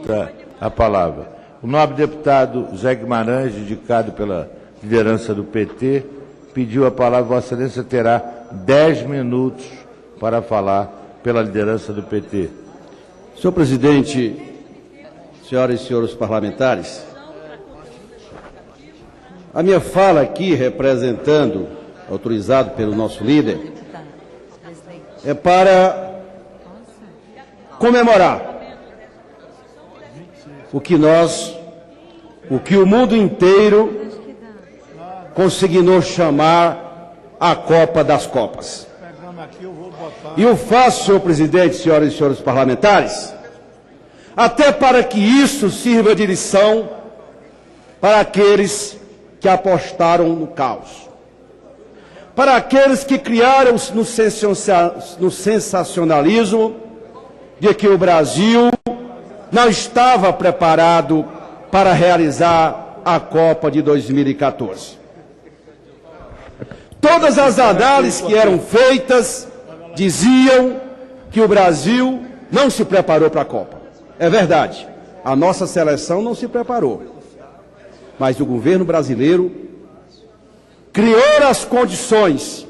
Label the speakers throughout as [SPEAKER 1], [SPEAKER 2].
[SPEAKER 1] solicita a palavra. O nobre deputado Zé Guimarães, indicado pela liderança do PT, pediu a palavra. Vossa Excelência terá 10 minutos para falar pela liderança do PT.
[SPEAKER 2] Senhor presidente, senhoras e senhores parlamentares, a minha fala aqui, representando, autorizado pelo nosso líder, é para comemorar o que o mundo inteiro consignou chamar a Copa das Copas. E eu faço, senhor presidente, senhoras e senhores parlamentares, até para que isso sirva de lição para aqueles que apostaram no caos, para aqueles que criaram no sensacionalismo de que o Brasil não estava preparado para realizar a Copa de 2014. Todas as análises que eram feitas diziam que o Brasil não se preparou para a Copa. É verdade, a nossa seleção não se preparou, mas o governo brasileiro criou as condições.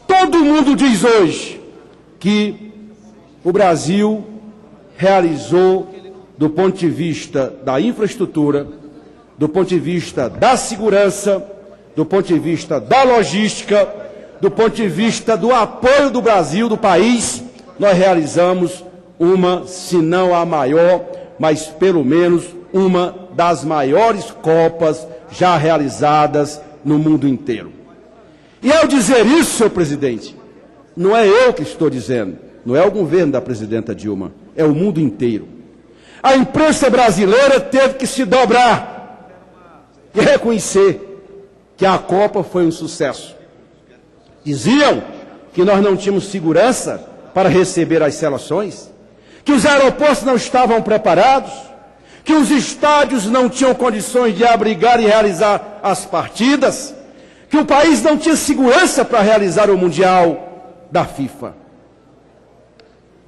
[SPEAKER 2] Todo mundo diz hoje que o Brasil realizou, do ponto de vista da infraestrutura, do ponto de vista da segurança, do ponto de vista da logística, do ponto de vista do apoio do Brasil, do país, nós realizamos uma, se não a maior, mas pelo menos uma das maiores Copas já realizadas no mundo inteiro. E ao dizer isso, senhor presidente, não é eu que estou dizendo, não é o governo da presidenta Dilma, é o mundo inteiro. A imprensa brasileira teve que se dobrar e reconhecer que a Copa foi um sucesso. Diziam que nós não tínhamos segurança para receber as seleções, que os aeroportos não estavam preparados, que os estádios não tinham condições de abrigar e realizar as partidas, que o país não tinha segurança para realizar o Mundial da FIFA.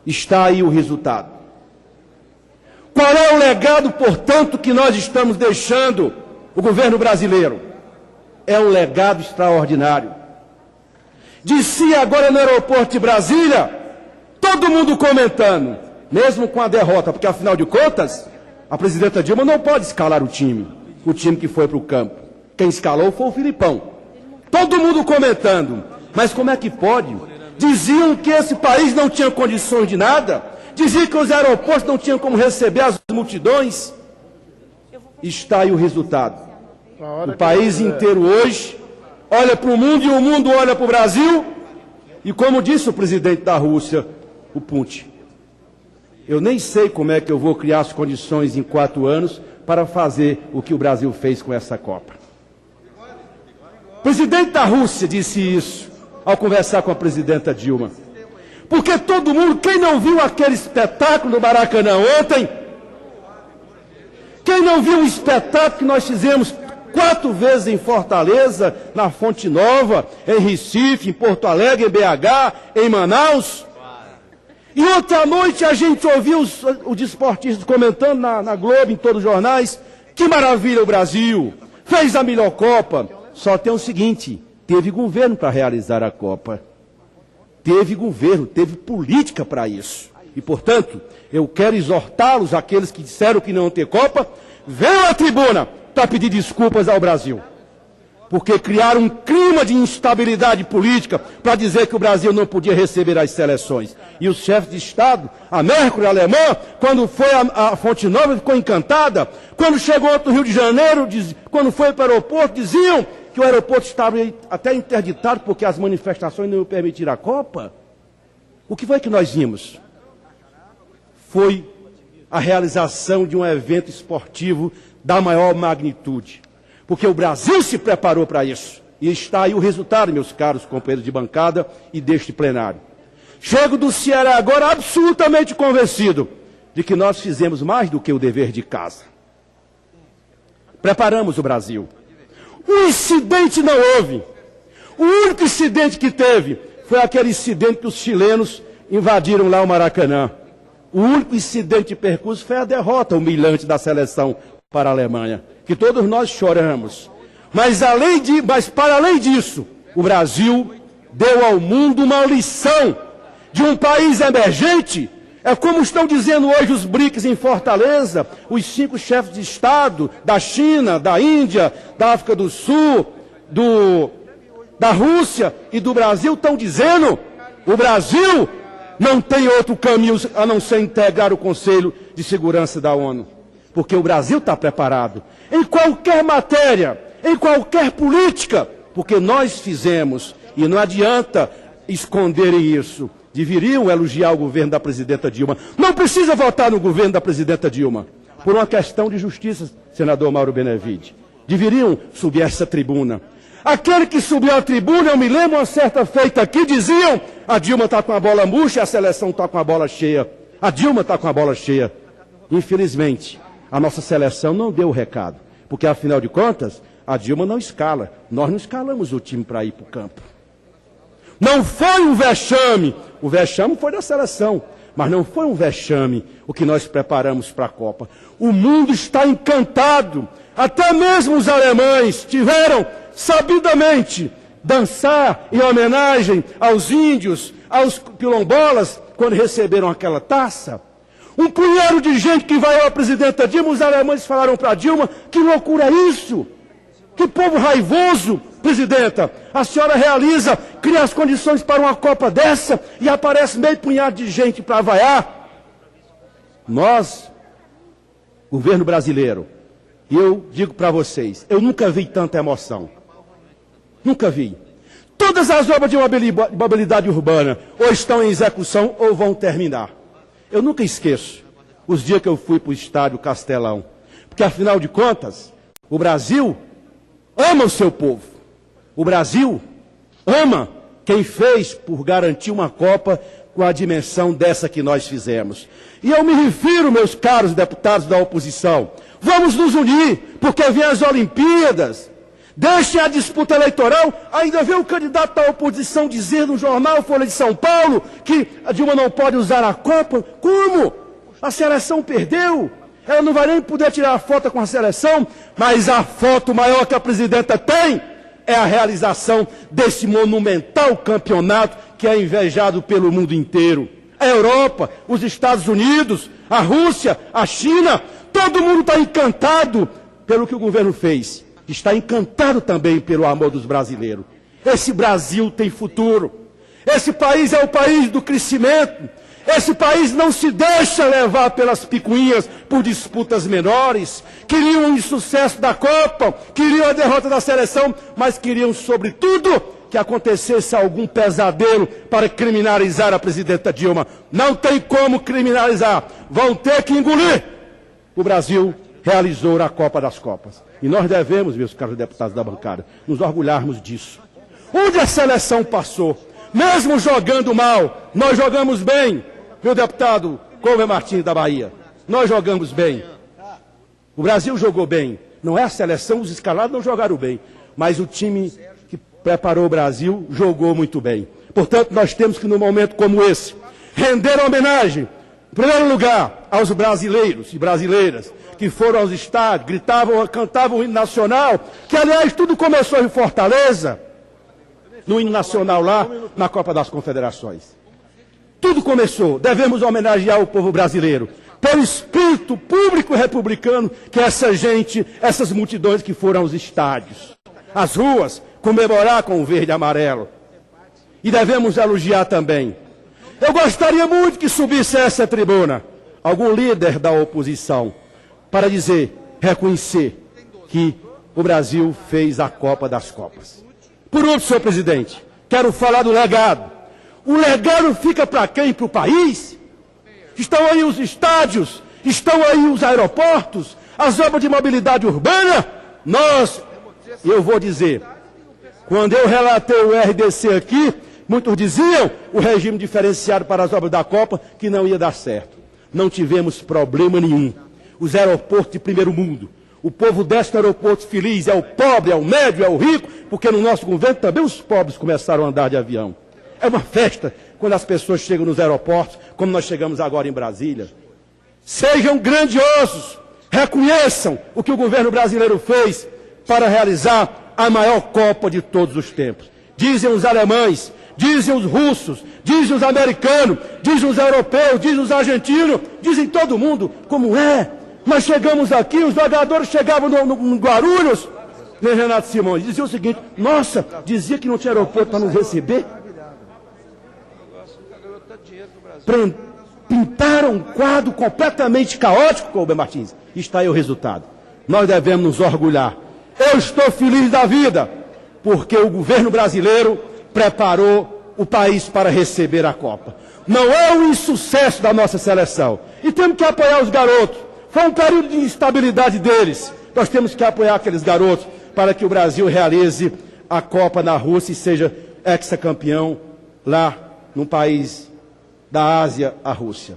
[SPEAKER 2] Está aí o resultado. Qual é o legado, portanto, que nós estamos deixando o governo brasileiro? É um legado extraordinário. Disse agora no aeroporto de Brasília, todo mundo comentando, mesmo com a derrota, porque afinal de contas, a presidenta Dilma não pode escalar o time que foi para o campo. Quem escalou foi o Filipão. Todo mundo comentando, mas como é que pode? Diziam que esse país não tinha condições de nada, diziam que os aeroportos não tinham como receber as multidões. Está aí o resultado. O país inteiro hoje olha para o mundo e o mundo olha para o Brasil. E como disse o presidente da Rússia, o Putin, eu nem sei como é que eu vou criar as condições em 4 anos para fazer o que o Brasil fez com essa Copa. O presidente da Rússia disse isso ao conversar com a presidenta Dilma. Porque todo mundo, quem não viu aquele espetáculo do Maracanã ontem, quem não viu o espetáculo que nós fizemos 4 vezes em Fortaleza, na Fonte Nova, em Recife, em Porto Alegre, em BH, em Manaus. E outra noite a gente ouviu os desportistas comentando na Globo, em todos os jornais, que maravilha o Brasil, fez a melhor Copa. Só tem o seguinte, teve governo para realizar a Copa. Teve governo, teve política para isso. E, portanto, eu quero exortá-los, aqueles que disseram que não iam ter Copa, venham à tribuna para pedir desculpas ao Brasil. Porque criaram um clima de instabilidade política para dizer que o Brasil não podia receber as seleções. E os chefes de Estado, a Mercury alemã, quando foi a Fonte Nova, ficou encantada. Quando chegou outro Rio de Janeiro, quando foi para o aeroporto, diziam que o aeroporto estava até interditado porque as manifestações não iam permitir a Copa. O que foi que nós vimos? Foi a realização de um evento esportivo da maior magnitude. Porque o Brasil se preparou para isso. E está aí o resultado, meus caros companheiros de bancada e deste plenário. Chego do Ceará agora absolutamente convencido de que nós fizemos mais do que o dever de casa. Preparamos o Brasil. Um incidente não houve. O único incidente que teve foi aquele incidente que os chilenos invadiram lá o Maracanã. O único incidente de percurso foi a derrota humilhante da seleção para a Alemanha, que todos nós choramos. Mas para além disso, o Brasil deu ao mundo uma lição de um país emergente. É como estão dizendo hoje os BRICS em Fortaleza, os 5 chefes de Estado da China, da Índia, da África do Sul, da Rússia e do Brasil estão dizendo: o Brasil não tem outro caminho a não ser integrar o Conselho de Segurança da ONU. Porque o Brasil está preparado em qualquer matéria, em qualquer política, porque nós fizemos, e não adianta esconderem isso. Deveriam elogiar o governo da presidenta Dilma. Não precisa votar no governo da presidenta Dilma, por uma questão de justiça, senador Mauro Benevides. Deveriam subir essa tribuna. Aquele que subiu à tribuna, eu me lembro, uma certa feita aqui, diziam: a Dilma está com a bola murcha, a seleção está com a bola cheia. A Dilma está com a bola cheia. Infelizmente, a nossa seleção não deu o recado, porque afinal de contas, a Dilma não escala. Nós não escalamos o time para ir para o campo. Não foi um vexame. O vexame foi da seleção, mas não foi um vexame o que nós preparamos para a Copa. O mundo está encantado. Até mesmo os alemães tiveram sabidamente dançar em homenagem aos índios, aos quilombolas, quando receberam aquela taça. Um punhado de gente que vai à presidenta Dilma, os alemães falaram para Dilma: que loucura é isso? Que povo raivoso, presidenta. A senhora realiza, cria as condições para uma Copa dessa e aparece meio punhado de gente para vaiar. Nós, governo brasileiro, e eu digo para vocês, eu nunca vi tanta emoção. Nunca vi. Todas as obras de mobilidade urbana ou estão em execução ou vão terminar. Eu nunca esqueço os dias que eu fui para o estádio Castelão. Porque, afinal de contas, o Brasil ama o seu povo. O Brasil ama quem fez por garantir uma Copa com a dimensão dessa que nós fizemos. E eu me refiro, meus caros deputados da oposição, vamos nos unir, porque vem as Olimpíadas. Deixem a disputa eleitoral. Ainda vê o candidato da oposição dizer no jornal Folha de São Paulo que a Dilma não pode usar a Copa. Como? A seleção perdeu. Ela não vai nem poder tirar a foto com a seleção, mas a foto maior que a presidenta tem é a realização desse monumental campeonato que é invejado pelo mundo inteiro. A Europa, os Estados Unidos, a Rússia, a China, todo mundo está encantado pelo que o governo fez. Está encantado também pelo amor dos brasileiros. Esse Brasil tem futuro. Esse país é o país do crescimento. Esse país não se deixa levar pelas picuinhas, por disputas menores. Queriam o insucesso da Copa, queriam a derrota da seleção, mas queriam, sobretudo, que acontecesse algum pesadelo para criminalizar a presidenta Dilma. Não tem como criminalizar. Vão ter que engolir. O Brasil realizou a Copa das Copas. E nós devemos, meus caros deputados da bancada, nos orgulharmos disso. Onde a seleção passou, mesmo jogando mal, nós jogamos bem. Meu deputado Couber Martins da Bahia, nós jogamos bem. O Brasil jogou bem. Não é a seleção, os escalados não jogaram bem. Mas o time que preparou o Brasil jogou muito bem. Portanto, nós temos que, num momento como esse, render homenagem, em primeiro lugar, aos brasileiros e brasileiras que foram aos estádios, gritavam, cantavam o hino nacional, que, aliás, tudo começou em Fortaleza, no hino nacional lá, na Copa das Confederações. Tudo começou. Devemos homenagear o povo brasileiro pelo espírito público republicano que essa gente, essas multidões que foram aos estádios, às ruas, comemorar com o verde e amarelo. E devemos elogiar também. Eu gostaria muito que subisse a essa tribuna algum líder da oposição para dizer, reconhecer que o Brasil fez a Copa das Copas. Por último, senhor presidente, quero falar do legado. O legado fica para quem? Para o país? Estão aí os estádios, estão aí os aeroportos, as obras de mobilidade urbana. Eu vou dizer, quando eu relatei o RDC aqui, muitos diziam o regime diferenciado para as obras da Copa que não ia dar certo. Não tivemos problema nenhum. Os aeroportos de primeiro mundo. O povo desce no aeroporto feliz, é o pobre, é o médio, é o rico, porque no nosso governo também os pobres começaram a andar de avião. É uma festa quando as pessoas chegam nos aeroportos como nós chegamos agora em Brasília. Sejam grandiosos, reconheçam o que o governo brasileiro fez para realizar a maior Copa de todos os tempos. Dizem os alemães, dizem os russos, dizem os americanos, dizem os europeus, dizem os argentinos, dizem todo mundo como é. Nós chegamos aqui, os jogadores chegavam no Guarulhos, né, Renato Simões, dizia o seguinte: nossa, dizia que não tinha aeroporto para nos receber. Pintaram um quadro completamente caótico, Colber Martins. Está aí o resultado. Nós devemos nos orgulhar. Eu estou feliz da vida, porque o governo brasileiro preparou o país para receber a Copa. Não é o insucesso da nossa seleção. E temos que apoiar os garotos. Foi um período de instabilidade deles. Nós temos que apoiar aqueles garotos para que o Brasil realize a Copa na Rússia e seja hexacampeão lá no país da Ásia, a Rússia.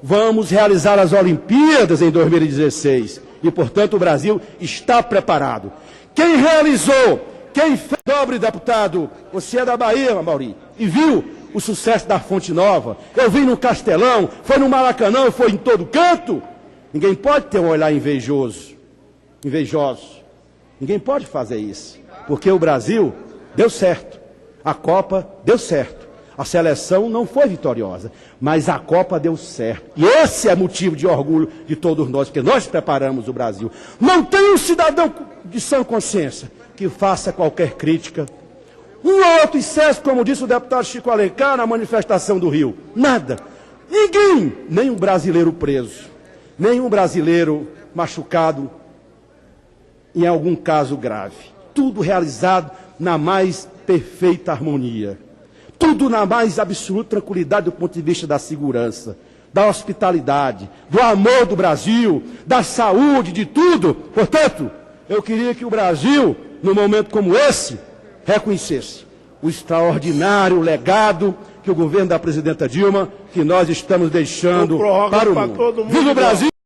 [SPEAKER 2] Vamos realizar as Olimpíadas em 2016 e, portanto, o Brasil está preparado. Quem realizou, quem fez, nobre deputado, você é da Bahia, Mauri, e viu o sucesso da Fonte Nova. Eu vim no Castelão, foi no Maracanã, foi em todo canto. Ninguém pode ter um olhar invejoso. Ninguém pode fazer isso, porque o Brasil deu certo, a Copa deu certo, a seleção não foi vitoriosa, mas a Copa deu certo. E esse é motivo de orgulho de todos nós, porque nós preparamos o Brasil. Não tem um cidadão de sã consciência que faça qualquer crítica. Um outro excesso, como disse o deputado Chico Alencar na manifestação do Rio. Nada. Ninguém, nem um brasileiro preso, nem um brasileiro machucado, em algum caso grave. Tudo realizado na mais perfeita harmonia. Tudo na mais absoluta tranquilidade do ponto de vista da segurança, da hospitalidade, do amor do Brasil, da saúde, de tudo. Portanto, eu queria que o Brasil, num momento como esse, reconhecesse o extraordinário legado que o governo da presidenta Dilma, que nós estamos deixando para o mundo. Viva o Brasil!